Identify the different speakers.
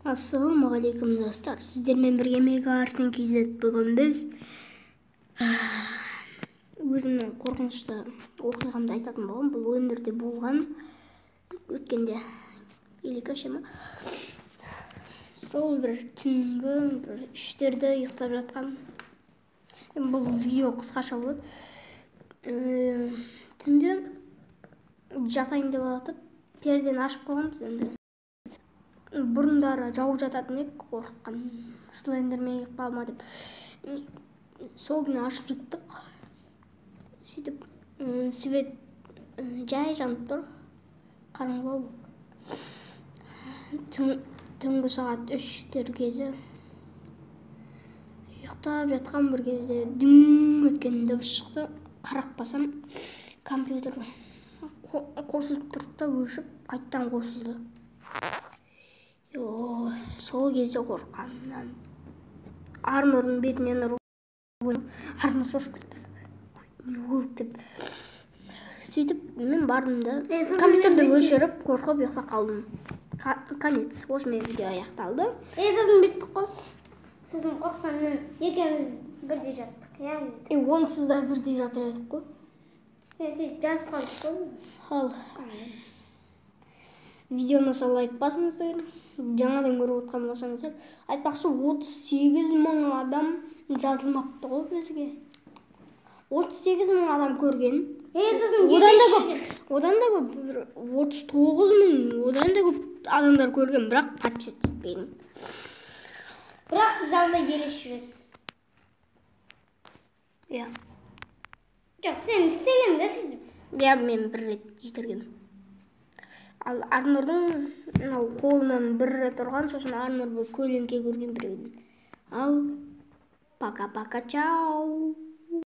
Speaker 1: Ассалаумағалейкум достар, сіздермен бірге Мега Арсен KZ. Бүгін біз өзімнің қорқынышты оқиғамды айтатын болғым. Бұл өмірде болған өткенде елікаше ма, сол бір түнгі бір үштерді ұйықтап жатқам. Бұл видео қысқаша болады. Түнде жатайын деп жатып пердені ашып қойғанбыз. Енді бұрындары жауып жататын едік, қорыққан слендермен келіп қалма деп. Сол күні ашып жаттық. Сөйтіп свет жай жанып тұр, қараңғылау. Түнгі сағат 3-тер кезі ұйықтап жатқан бір кезде дүң еткен дыбыс шықты. Қарап басам, компьютер қосылып тұрды да өшіп, қайттан қосылды. Сол кезде қорққанымнан Арнордың бетінен Арнор шошып кетті. Не болды деп. Сөйтіп мен бардым да компьютерді өшіріп қорқып ұйықтап қалдым. Конец. Осымен видео аяқталды.
Speaker 2: Сосын біттік қой. Сіздің қорыққаннан екеуміз бірдей жаттық, иә?
Speaker 1: Онсыз да бірдей жатыр едік қой.
Speaker 2: Сөйтіп жазып қалдық қой.
Speaker 1: Ал видеоны лайк басыңыздар. Жаңадан көріп отқан болсаңыздар. Айтпақшы 38.000 адам жазылмапты ғой бізге. 38.000 адам көрген. Одан да көп 39.000, одан да көп адамдар көрген, бірақ подписчик етпеген.
Speaker 2: Бірақ біз алда елес жүреді.
Speaker 1: Иә.
Speaker 2: Жоқ, сен істеген де сөйтіп.
Speaker 1: Иә, мен бір рет жетірген. Ал Арнордың қолынан бір рет ұрған, сосын Арнор бір көлеңке көрген біреудің. Ал пока-пока, чау.